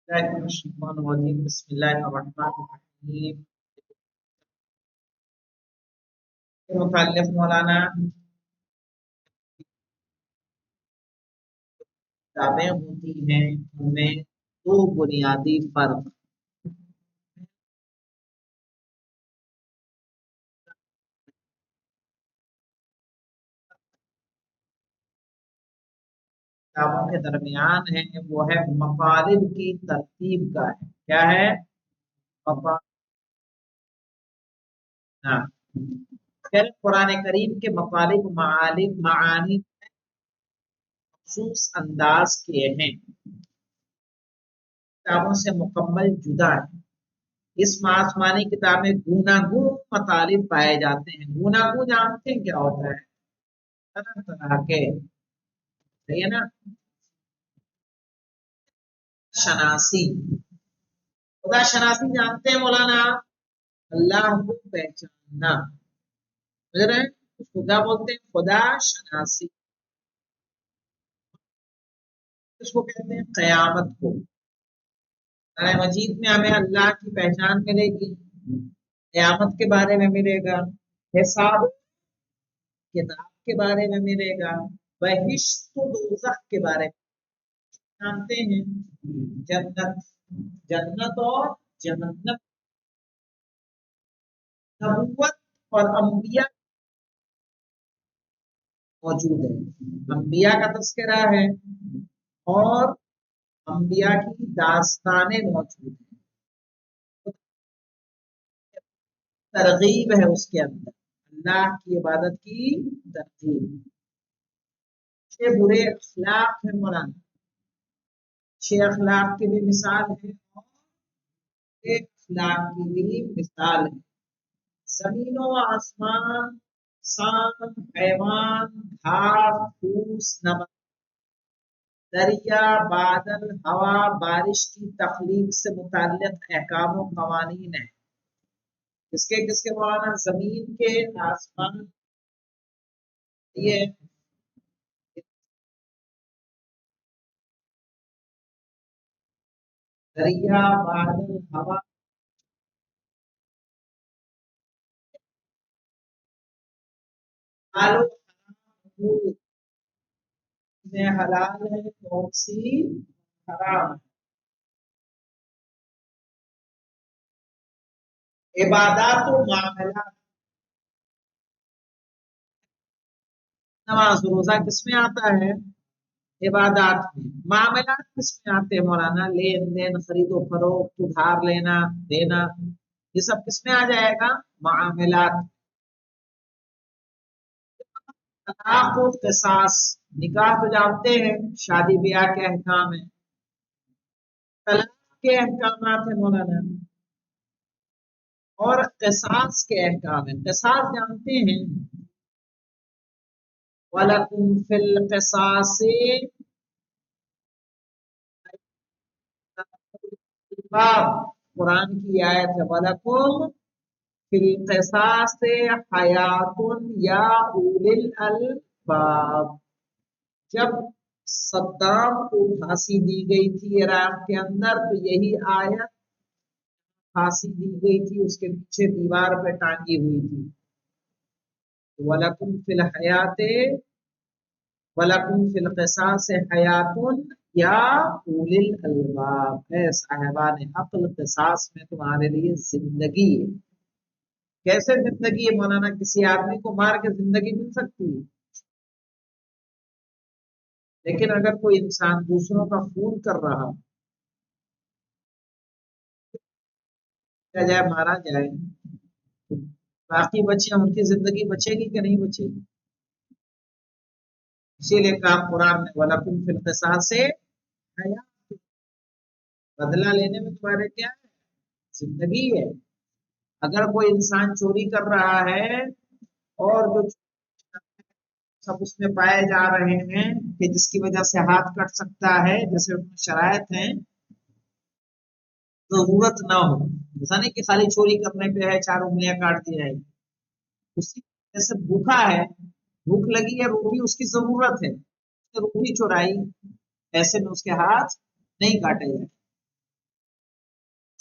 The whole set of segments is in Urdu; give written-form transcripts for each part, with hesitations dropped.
الله من الشيطان الرجيم بسم الله الرحمن الرحيم مؤلف مولانا کتابیں ہوتی ہیں ان میں دو بنیادی فرق کتابوں کے درمیان ہے وہ ہے مطالب کی ترتیب کا ہے کیا ہے ہاں پھر قرآن کریم کے مطالب معانی مخصوص انداز کے ہیں کتابوں سے مکمل جدا ہے اس آسمانی کتاب میں گوناگون مطالب پائے جاتے ہیں گوناگون جانتے ہیں کیا ہوتا ہے طرح طرح کے صحیح ہے نا شناسی خدا شناسی جانتے ہیں مولانا اللہ کو پہچاننا سمجھ رہے ہیں اس کو کیا بولتے ہیں خدا شناسی اس کو کہتے ہیں قیامت کو قرآن مجید میں ہمیں اللہ کی پہچان ملے گی قیامت کے بارے میں ملے گا حساب کتاب کے بارے میں ملے گا بہشت و دوزخ کے بارے میں جانتے ہیں جنت جنت اور جہنم نبوت اور انبیاء موجود ہے انبیاء کا تذکرہ ہے اور انبیاء کی داستانیں موجود ہیں ترغیب ہے اس کے اندر اللہ کی عبادت کی ترغیب اچھے برے اخلاق ہے مولانا اچھے اخلاق کی بھی مثال ہے اور برے اخلاق کی بھی مثال ہے زمین و آسمان انسان حیوان گھاس پھوس نبات دریا بادل ہوا بارش کی تخلیق سے متعلق احکام و قوانین ہیں کس کے مولانا زمین کے آسمان یہ دریا بادل ہوا میں حلال ہے کون سی حرام عبادات و معاملات نماز روزہ کس میں آتا ہے عبادات میں معاملات کس میں آتے ہیں مولانا لین دین خرید و فروخت ادھار لینا دینا یہ سب کس میں آ جائے گا معاملات طلاق و قصاص نکاح تو جانتے ہیں شادی بیاہ کے احکام ہیں طلاق کے احکامات ہیں مولانا اور قصاص کے احکام ہیں قصاص جانتے ہیں وَلَكُمْ فِي الْقِصَاصِ قرآن کی آیت ہے وَلَكُمْ فِي الْقِصَاصِ حَيَاتٌ يَا أُولِي الْأَلْبَابِ جب صدام کو پھانسی دی گئی تھی عراق کے اندر تو یہی آیت پھانسی دی گئی تھی اس کے پیچھے دیوار پہ ٹانگی ہوئی تھی وَلَكُمْ فِي الْحَيَاةِ وَلَكُمْ فِي الْقِصَاصِ حَيَاتٌ يَا أُولِي الْأَلْبَابِ اے صاحبان عقل قصاص میں تمہارے لیے زندگی ہے کیسے زندگی ہے مولانا کسی آدمی کو مار کے زندگی مل سکتی ہے لیکن اگر کوئی انسان دوسروں کا خون کر رہا کیا جائے مارا جائے باقی بچے ان کی زندگی بچے گی کہ نہیں بچے گی اسی لیے کہا قرآن نے وَلَكُمْ فِي الْقِصَاصِ حَيَاةٌ بدلہ لینے میں تمہارے کیا ہے زندگی ہے اگر کوئی انسان چوری کر رہا ہے اور جو سب اس میں پائے جا رہے ہیں کہ جس کی وجہ سے ہاتھ کٹ سکتا ہے جیسے اس میں شرائط ہیں ضرورت نہ ہو ایسا نہیں کہ خالی چوری کرنے پہ ہے 4 انگلیاں کاٹ دی جائے گی اسی جیسے بھوکا ہے بھوک لگی ہے روٹی اس کی ضرورت ہے روٹی چورائی ایسے میں اس کے ہاتھ نہیں کاٹے جائے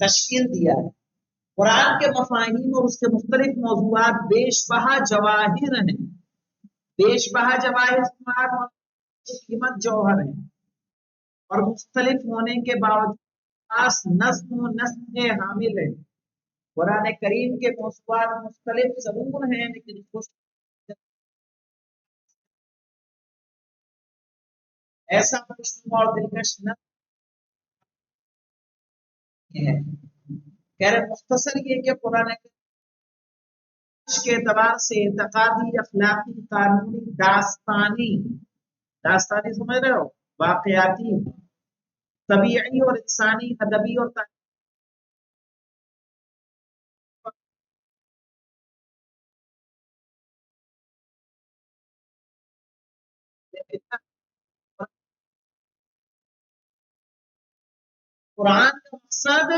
تشکیل دیا ہے۔ قرآن کے مفاہیم اور اس کے مختلف موضوعات بیش بہا جواہر ہیں، بیش بہا جواہر قیمت جوہر ہیں، اور مختلف ہونے کے باوجود خاص نظم و نسق کے حامل ہیں۔ قرآن کریم کے موضوعات مختلف ضرور ہیں لیکن خوش ایسا خوشنما اور دلکش نظم ہے۔ کہہ رہے مختصر یہ کہ قرآن کے اعتبار سے اعتقادی، اخلاقی، قانونی، داستانی سمجھ رہے ہو، واقعاتی، طبیعی اور انسانی، ادبی اور قرآن کا مقصد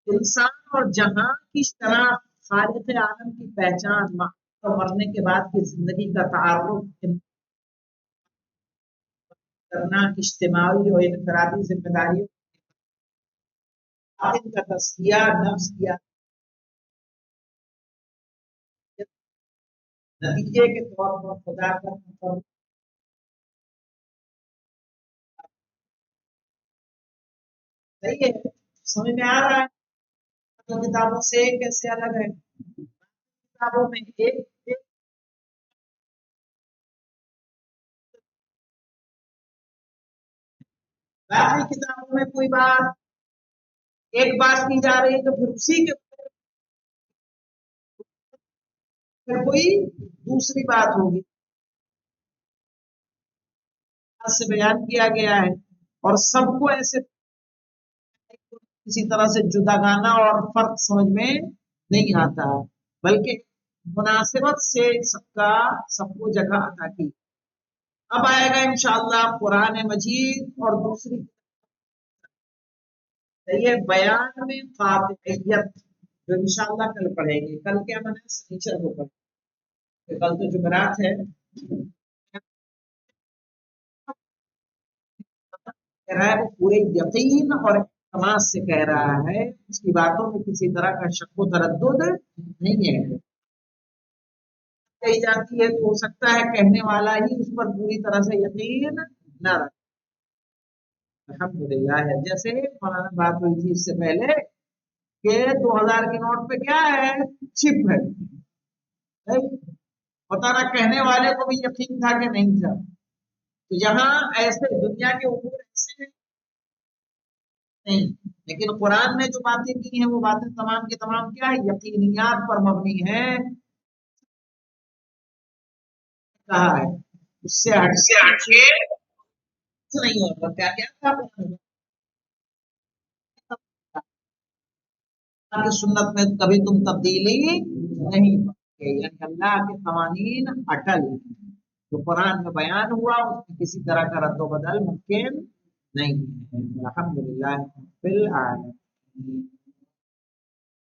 انسان اور جہاں کی شناخت، خالق عالم کی پہچان، اور مرنے کے بعد کی زندگی کا تعارف کرنا، اجتماعی اور انفرادی ذمہ داریوں کا تزکیہ، نفس کیا نتیجے کے طور پر خدا کا صحیح ہے، سمجھ میں آ رہا ہے کتابوں سے کیسے الگ ہے؟ کتابوں میں ایک باقی کتابوں میں کوئی بات، ایک بات کی جا رہی ہے تو پھر اسی کے پھر کوئی دوسری بات ہوگی سے بیان کیا گیا ہے، اور سب کو ایسے کسی طرح سے جداگانہ اور فرق سمجھ میں نہیں آتا، بلکہ مناسبت سے سب کو جگہ عطا کی۔ اب آئے گا انشاءاللہ قرآن مجید اور دوسری یہ بیان میں قاطعیت، جو انشاءاللہ کل پڑھیں گے۔ کل کیا بنا سنیچر کو پڑھیں گے، کل تو جمعرات ہے، کہہ رہا ہے وہ پورے یقین اور اعتماد سے کہہ رہا ہے، اس کی باتوں میں کسی طرح کا شک و تردد نہیں ہے۔ کہی جاتی ہے تو ہو سکتا ہے کہنے والا ہی اس پر پوری طرح سے یقین نہ رکھے۔ الحمدللہ ہے، جیسے مولانا بات ہوئی تھی اس سے پہلے کہ 2000 کے نوٹ پہ کیا ہے، چپ ہے، پتا نہ کہنے والے کو بھی یقین تھا کہ نہیں تھا۔ تو یہاں ایسے دنیا کے امور ایسے نہیں، لیکن قرآن نے جو باتیں کی ہیں وہ باتیں تمام کی تمام کیا ہے، یقینیات پر مبنی ہے، کہا ہے اس سے ہٹ کے نہیں ہوگا۔ کیا کیا تھا کی سنت میں کبھی تم تبدیلی نہیں پاؤگے، یعنی اللہ کے قوانین اٹل، جو قرآن میں بیان ہوا اس میں کسی طرح کا رد و بدل ممکن نہیں ہے۔ الحمدللہ فی العالمین۔